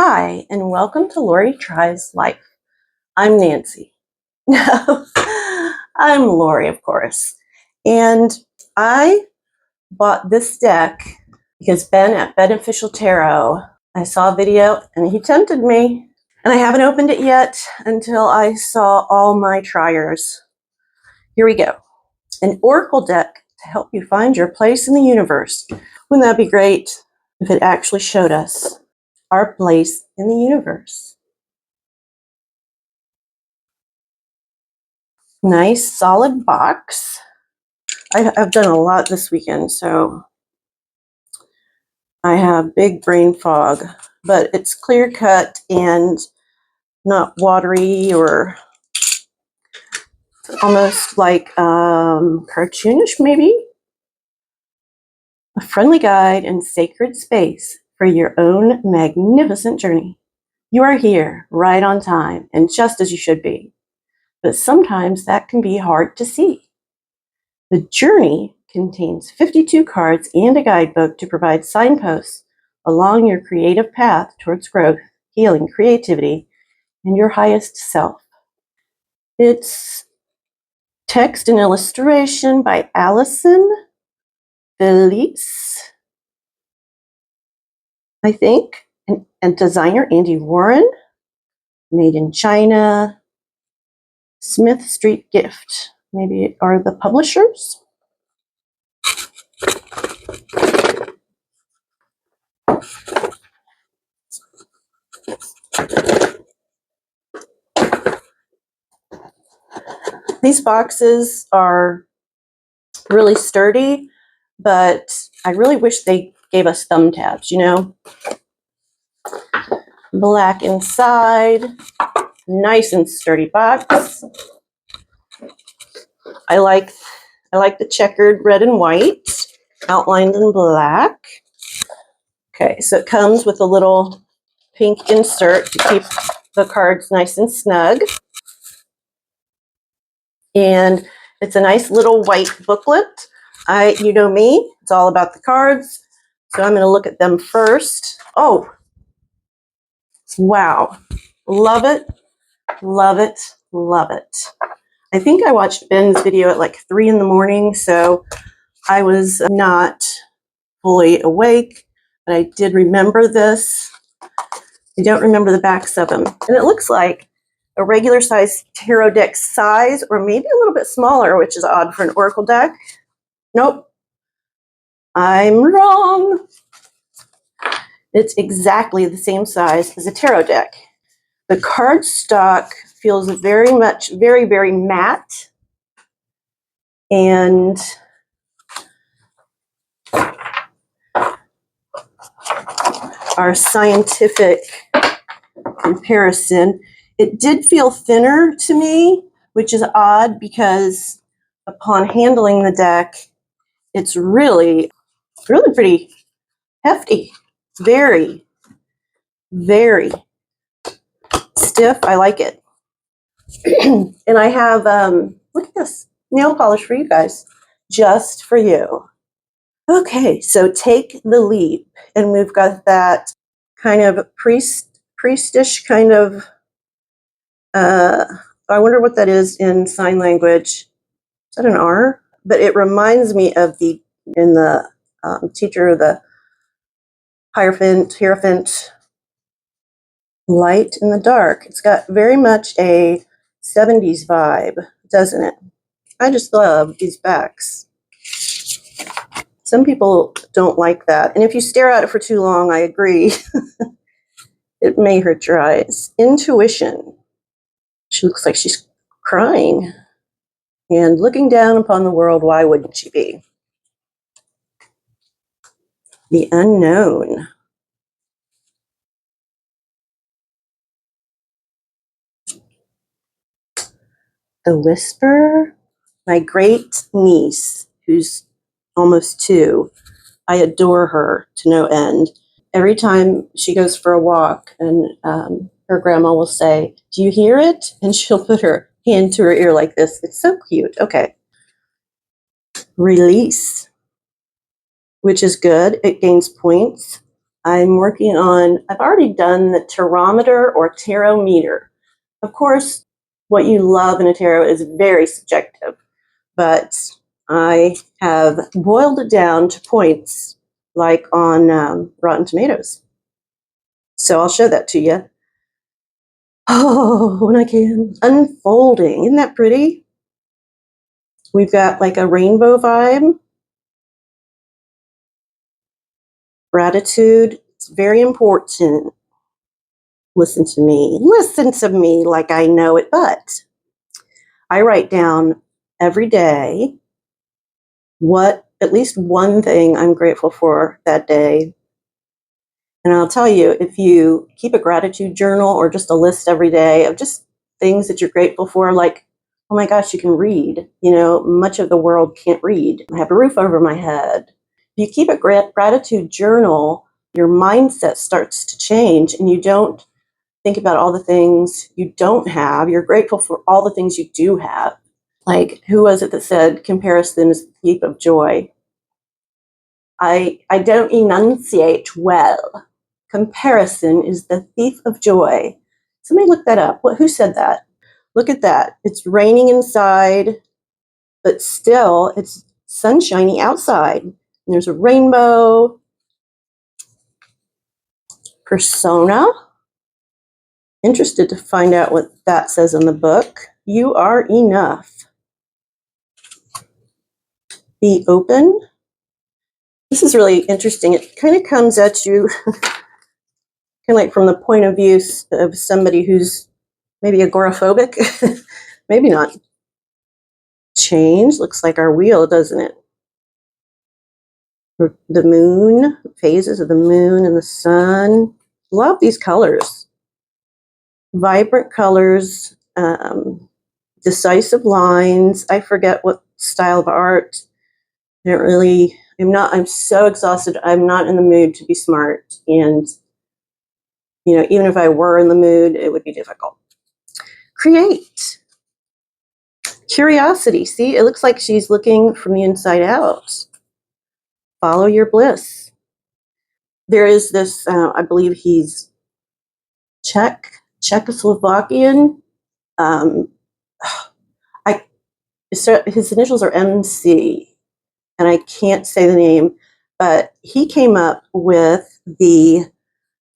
Hi, and welcome to Lori Tries Life. I'm Nancy. No, I'm Lori, of course. And I bought this deck because Ben at Beneficial Tarot, I saw a video and he tempted me. And I haven't opened it yet until I saw all my triers. Here we go. An oracle deck to help you find your place in the universe. Wouldn't that be great if it actually showed us our place in the universe? Nice solid box. I've done a lot this weekend, so I have big brain fog, but it's clear cut and not watery or almost like cartoonish maybe. A friendly guide and sacred space for your own magnificent journey. You are here right on time and just as you should be, but sometimes that can be hard to see. The journey contains 52 cards and a guidebook to provide signposts along your creative path towards growth, healing, creativity, and your highest self. It's text and illustration by Allison, Filice, I think, and designer Andy Warren, made in China, Smith Street Gift, maybe are the publishers. These boxes are really sturdy, but I really wish they gave us thumb tabs, you know? Black inside, nice and sturdy box. I like the checkered red and white, outlined in black. Okay, so it comes with a little pink insert to keep the cards nice and snug. And it's a nice little white booklet. You know me, it's all about the cards. So I'm going to look at them first. Oh, wow. Love it, love it, love it. I think I watched Ben's video at like 3 in the morning, so I was not fully awake, but I did remember this. I don't remember the backs of them. And it looks like a regular size tarot deck size, or maybe a little bit smaller, which is odd for an oracle deck. Nope, I'm wrong. It's exactly the same size as a tarot deck. The cardstock feels very much, very, very matte. And our scientific comparison, it did feel thinner to me, which is odd because upon handling the deck, it's really pretty hefty. Very, very stiff. I like it. And I have, look at this, nail polish for you guys, just for you. Okay, so take the leap. And we've got that kind of priestish kind of, I wonder what that is in sign language. Is that an R? But it reminds me of in the teacher of the Hierophant, light in the dark. It's got very much a 70s vibe, doesn't it? I just love these backs. Some people don't like that. And if you stare at it for too long, I agree. It may hurt your eyes. Intuition. She looks like she's crying and looking down upon the world. Why wouldn't she be? The unknown. The whisper. My great niece, who's almost 2, I adore her to no end. Every time she goes for a walk and her grandma will say, "Do you hear it?" And she'll put her hand to her ear like this. It's so cute. Okay. Release, which is good. It gains points. I'm working on, I've already done the tarometer or tarometer. Of course, what you love in a tarot is very subjective, but I have boiled it down to points like on Rotten Tomatoes. So I'll show that to you. Oh, when I can. Unfolding. Isn't that pretty? We've got like a rainbow vibe. Gratitude. It's very important. Listen to me. Listen to me like I know it, but I write down every day at least one thing I'm grateful for that day. And I'll tell you, if you keep a gratitude journal or just a list every day of just things that you're grateful for, like, oh my gosh, you can read. You know, much of the world can't read. I have a roof over my head. If you keep a gratitude journal, your mindset starts to change and you don't think about all the things you don't have. You're grateful for all the things you do have. Like, who was it that said comparison is the thief of joy? I don't enunciate well. Comparison is the thief of joy. Somebody look that up. Who said that? Look at that. It's raining inside, but still it's sunshiny outside. And there's a rainbow. Persona. Interested to find out what that says in the book. You are enough. Be open. This is really interesting. It kind of comes at you kind of like from the point of view of somebody who's maybe agoraphobic. Maybe not. Change looks like our wheel, doesn't it? The moon, phases of the moon and the sun. Love these colors. Vibrant colors, decisive lines. I forget what style of art. I'm so exhausted. I'm not in the mood to be smart. And, you know, even if I were in the mood, it would be difficult. Create. Curiosity. See, it looks like she's looking from the inside out. Follow your bliss. There is this, I believe he's Czechoslovakian. His initials are MC, and I can't say the name, but he came up with the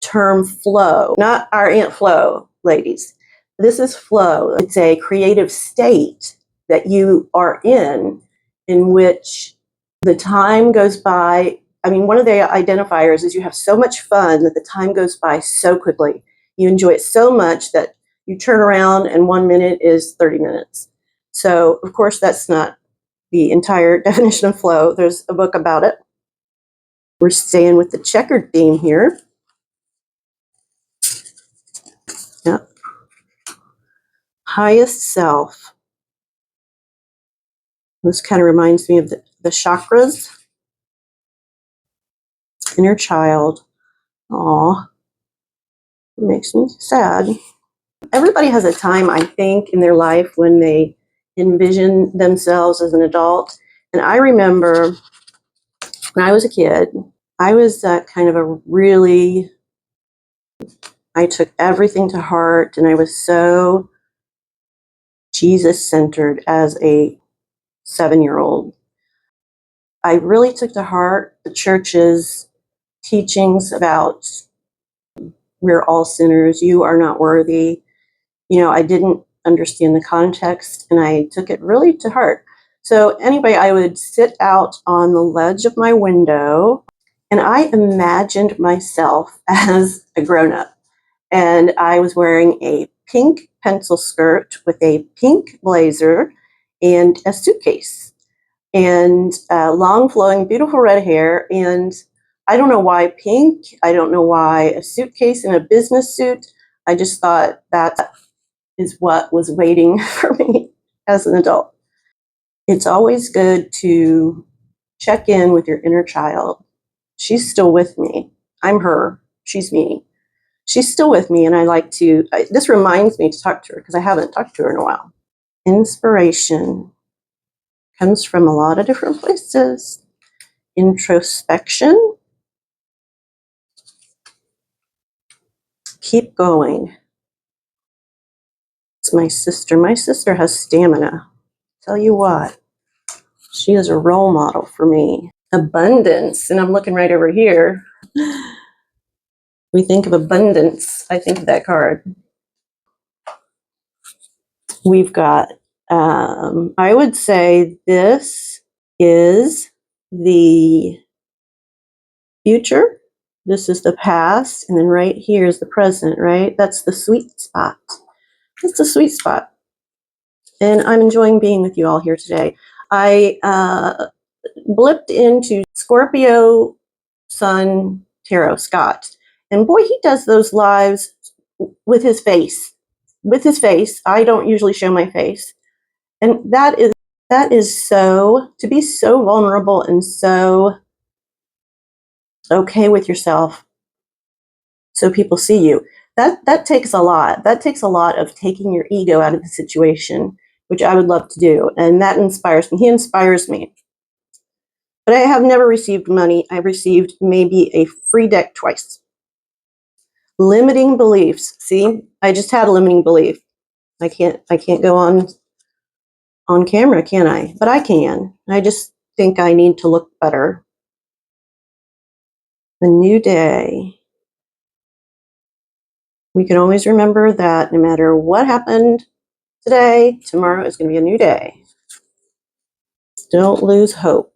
term flow. Not our Aunt Flo, ladies. This is flow. It's a creative state that you are in which the time goes by. I mean, one of the identifiers is you have so much fun that the time goes by so quickly. You enjoy it so much that you turn around and 1 minute is 30 minutes. So, of course, that's not the entire definition of flow. There's a book about it. We're staying with the checkered theme here. Yep. Highest self. This kind of reminds me of the chakras. Inner child. Aw, it makes me sad. Everybody has a time, I think, in their life when they envision themselves as an adult. And I remember when I was a kid, I was kind of I took everything to heart, and I was so Jesus-centered as a 7-year-old. I really took to heart the church's teachings about we're all sinners, you are not worthy. You know, I didn't understand the context, and I took it really to heart. So anyway, I would sit out on the ledge of my window, and I imagined myself as a grown-up. And I was wearing a pink pencil skirt with a pink blazer and a suitcase and long flowing, beautiful red hair. And I don't know why pink. I don't know why a suitcase and a business suit. I just thought that is what was waiting for me as an adult. It's always good to check in with your inner child. She's still with me. I'm her. She's me. She's still with me, and this reminds me to talk to her because I haven't talked to her in a while. Inspiration comes from a lot of different places. Introspection. Keep going. It's my sister. My sister has stamina. Tell you what, she is a role model for me. Abundance, and I'm looking right over here. We think of abundance. I think of that card. We've got, I would say this is the future. This is the past. And then right here is the present, right? That's the sweet spot. It's the sweet spot. And I'm enjoying being with you all here today. I blipped into Scorpio Sun Tarot Scott. And boy, he does those lives with his face. With his face. I don't usually show my face. And that is so, to be so vulnerable and so okay with yourself so people see you. That takes a lot. That takes a lot of taking your ego out of the situation, which I would love to do. And that inspires me. He inspires me. But I have never received money. I've received maybe a free deck twice. Limiting beliefs. See, I just had a limiting belief. I can't go on camera, can I? But I can. I just think I need to look better. The new day. We can always remember that no matter what happened today, tomorrow is going to be a new day. Don't lose hope.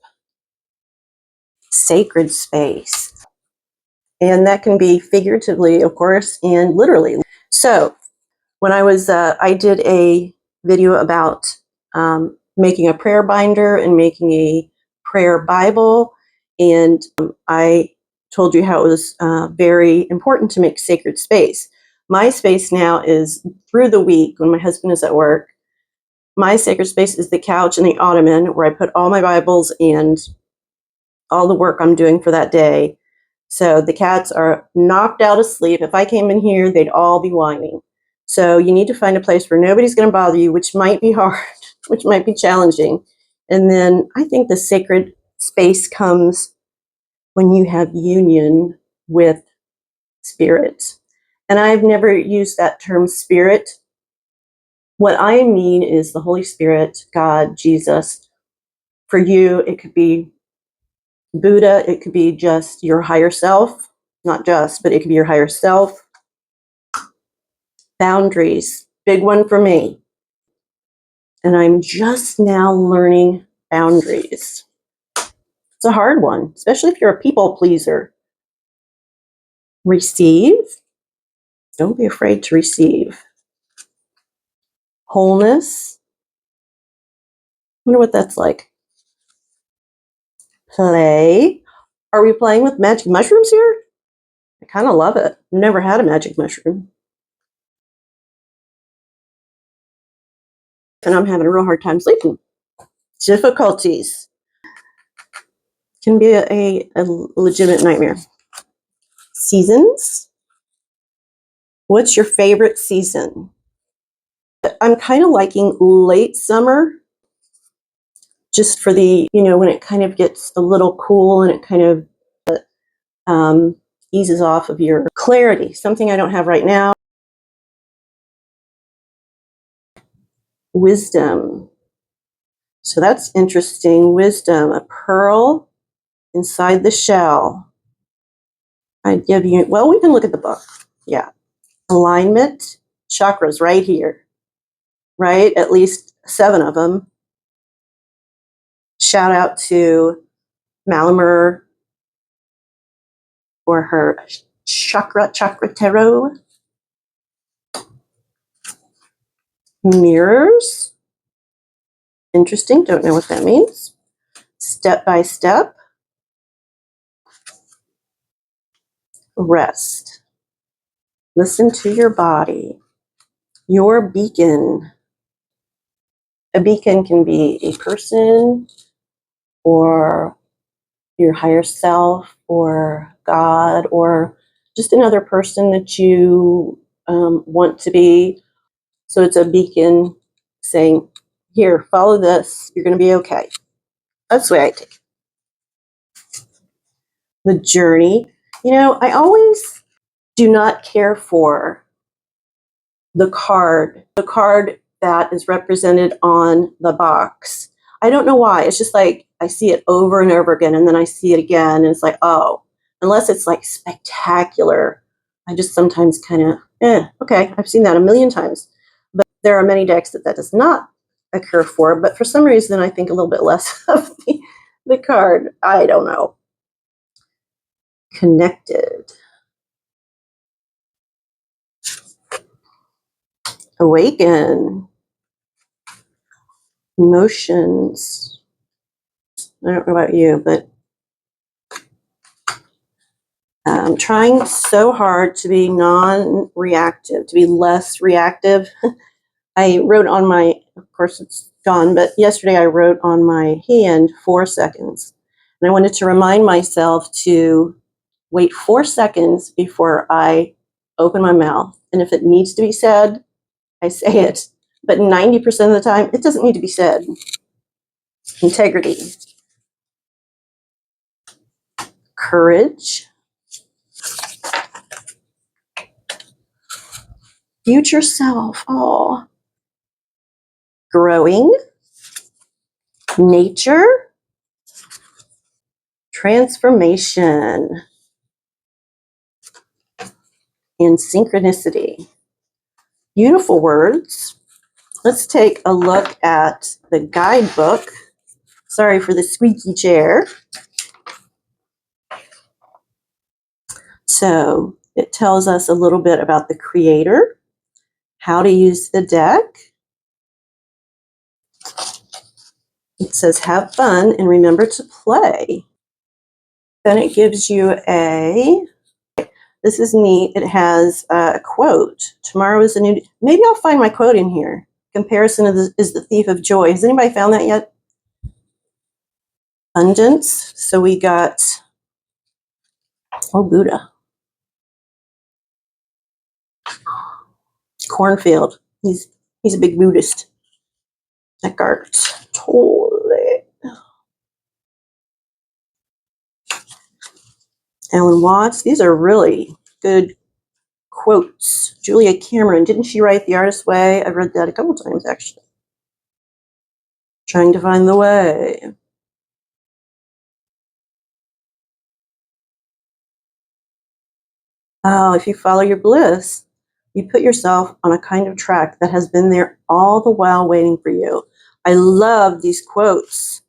Sacred space. And that can be figuratively, of course, and literally. So when I did a video about making a prayer binder and making a prayer Bible. And I told you how it was very important to make sacred space. My space now is through the week when my husband is at work. My sacred space is the couch and the ottoman where I put all my Bibles and all the work I'm doing for that day. So the cats are knocked out of sleep. If I came in here, they'd all be whining. So you need to find a place where nobody's going to bother you, which might be hard, which might be challenging. And then I think the sacred space comes when you have union with spirit. And I've never used that term spirit. What I mean is the Holy Spirit, God, Jesus. For you, it could be Buddha, it could be just your higher self, not just, but it could be your higher self. Boundaries, big one for me. And I'm just now learning boundaries. It's a hard one, especially if you're a people pleaser. Receive. Don't be afraid to receive. Wholeness. Wonder what that's like. Play. Are we playing with magic mushrooms here? I kind of love it. Never had a magic mushroom. And I'm having a real hard time sleeping. Difficulties. Can be a legitimate nightmare. Seasons. What's your favorite season? I'm kind of liking late summer, just for the, when it kind of gets a little cool and it kind of eases off of your clarity, something I don't have right now. Wisdom. So that's interesting. Wisdom, a pearl inside the shell. I'd give you, well, we can look at the book. Yeah. Alignment, chakras right here, right? At least 7 of them. Shout out to Malamer for her chakra tarot. Mirrors. Interesting. Don't know what that means. Step by step. Rest. Listen to your body. Your beacon. A beacon can be a person or your higher self or God or just another person that you want to be. So it's a beacon saying, here, follow this. You're going to be okay. That's the way I take it. The journey. I always do not care for the card that is represented on the box. I don't know why. It's just like I see it over and over again, and then I see it again, and it's like, oh, unless it's like spectacular, I just sometimes kind of, okay, I've seen that a million times. But there are many decks that does not occur for, but for some reason I think a little bit less of the card. I don't know. Connected. Awaken. Emotions. I don't know about you, but I'm trying so hard to be non-reactive, to be less reactive. I wrote on my, of course it's gone, but yesterday I wrote on my hand 4 seconds. And I wanted to remind myself to wait 4 seconds before I open my mouth. And if it needs to be said, I say it. But 90% of the time, it doesn't need to be said. Integrity. Courage. Future self. Oh. Growing. Nature. Transformation. And synchronicity. Beautiful words. Let's take a look at the guidebook. Sorry for the squeaky chair. So it tells us a little bit about the creator, how to use the deck. It says have fun and remember to play. Then it gives you this is neat. It has a quote. Tomorrow is a new day. Maybe I'll find my quote in here. Comparison is the thief of joy. Has anybody found that yet? Abundance. So we got, oh, Buddha. Cornfield. He's a big Buddhist. Eckhart Tolle. Alan Watts. These are really good quotes. Julia Cameron. Didn't she write The Artist's Way? I've read that a couple times, actually. Trying to find the way. Oh, if you follow your bliss, you put yourself on a kind of track that has been there all the while waiting for you. I love these quotes.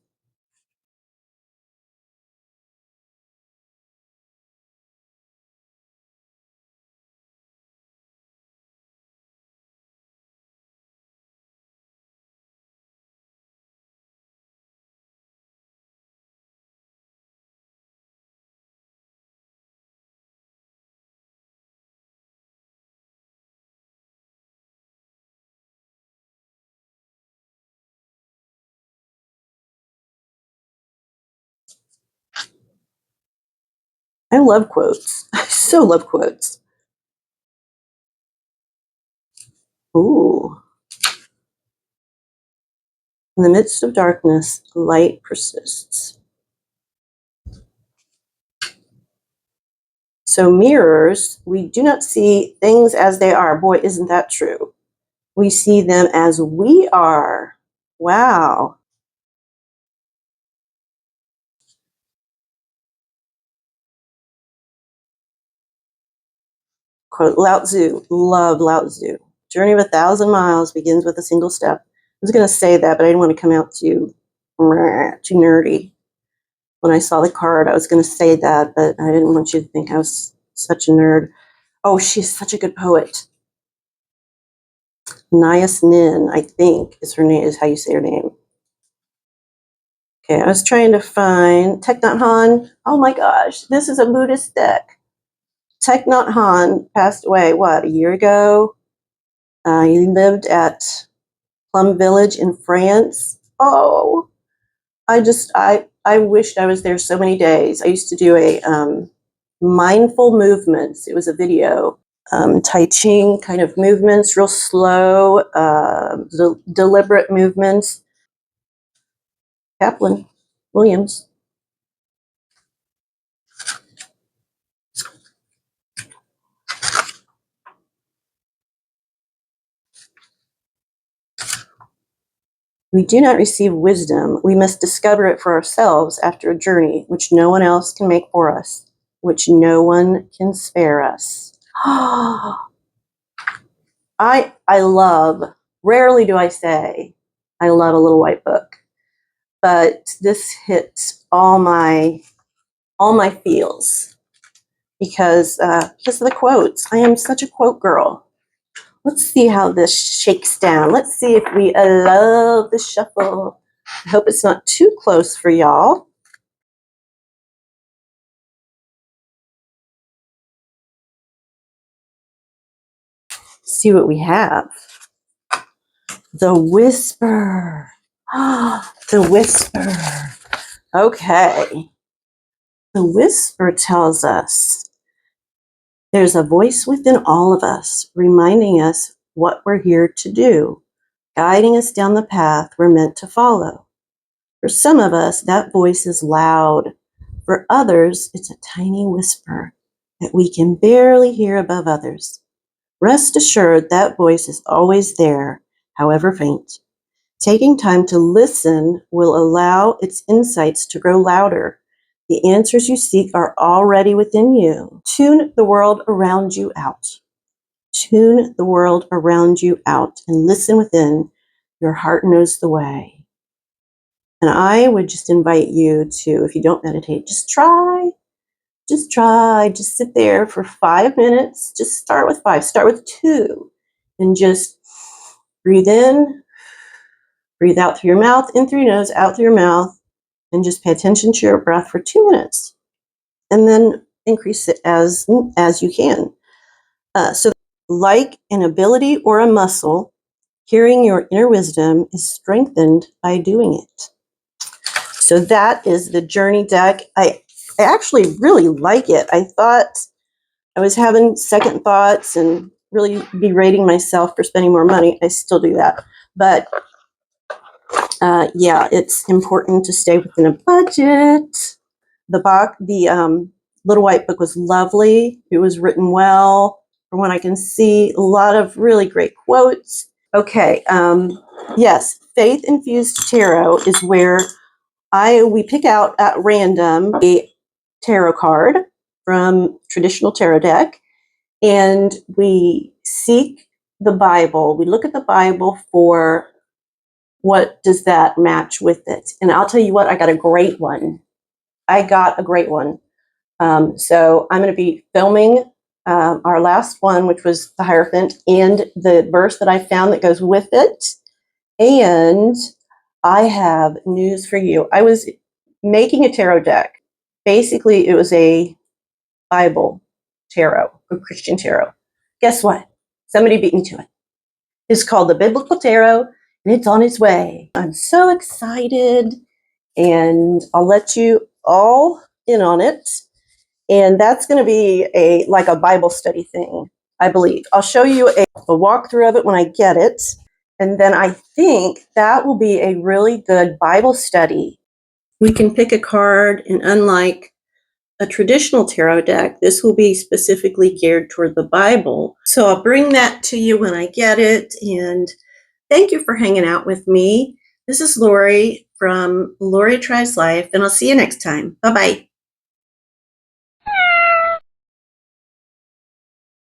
I love quotes. I so love quotes. Ooh. In the midst of darkness, light persists. So mirrors, we do not see things as they are. Boy, isn't that true? We see them as we are. Wow. Quote, Lao Tzu, love Lao Tzu. Journey of 1,000 miles begins with a single step. I was going to say that, but I didn't want to come out too nerdy. When I saw the card, I was going to say that, but I didn't want you to think I was such a nerd. Oh, she's such a good poet. Nias Nin, I think, is her name, is how you say her name. Okay, I was trying to find Thich Nhat Hanh. Oh my gosh, this is a Buddhist deck. Thich Nhat Hanh passed away, what, a year ago? He lived at Plum Village in France. Oh, I wished I was there so many days. I used to do a mindful movements. It was a video. Tai Chi kind of movements, real slow, deliberate movements. Kaplan Williams. We do not receive wisdom. We must discover it for ourselves after a journey which no one else can make for us, which no one can spare us. I love, rarely do I say, I love a little white book, but this hits all my feels because of the quotes. I am such a quote girl. Let's see how this shakes down. Let's see if we love the shuffle. I hope it's not too close for y'all. See what we have. The Whisper. The Whisper. Okay. The Whisper tells us there's a voice within all of us reminding us what we're here to do, guiding us down the path we're meant to follow. For some of us, that voice is loud. For others, it's a tiny whisper that we can barely hear above others. Rest assured that voice is always there, however faint. Taking time to listen will allow its insights to grow louder. The answers you seek are already within you. Tune the world around you out. Tune the world around you out and listen within. Your heart knows the way. And I would just invite you to, if you don't meditate, just sit there for 5 minutes. Just start with 5, start with 2, and just breathe in, breathe out through your mouth, in through your nose, out through your mouth, and just pay attention to your breath for 2 minutes. And then increase it as you can. So like an ability or a muscle, hearing your inner wisdom is strengthened by doing it. So that is the Journey deck. I actually really like it. I thought I was having second thoughts and really berating myself for spending more money. I still do that. But yeah, it's important to stay within a budget. The little white book was lovely. It was written well. From what I can see, a lot of really great quotes. Okay, yes, Faith Infused Tarot is where we pick out at random a tarot card from traditional tarot deck, and we seek the Bible. We look at the Bible for what does that match with it. And I'll tell you what, I got a great one. So I'm going to be filming our last one, which was the Hierophant, and the verse that I found that goes with it. And I have news for you. I was making a tarot deck. Basically, it was a Bible tarot, a Christian tarot. Guess what? Somebody beat me to it. It's called the Biblical Tarot, and it's on its way. I'm so excited, and I'll let you all in on it. And that's going to be like a Bible study thing, I believe. I'll show you a walkthrough of it when I get it. And then I think that will be a really good Bible study. We can pick a card, and unlike a traditional tarot deck, this will be specifically geared toward the Bible. So I'll bring that to you when I get it. And thank you for hanging out with me. This is Lori from Lori Tries Life, and I'll see you next time. Bye-bye.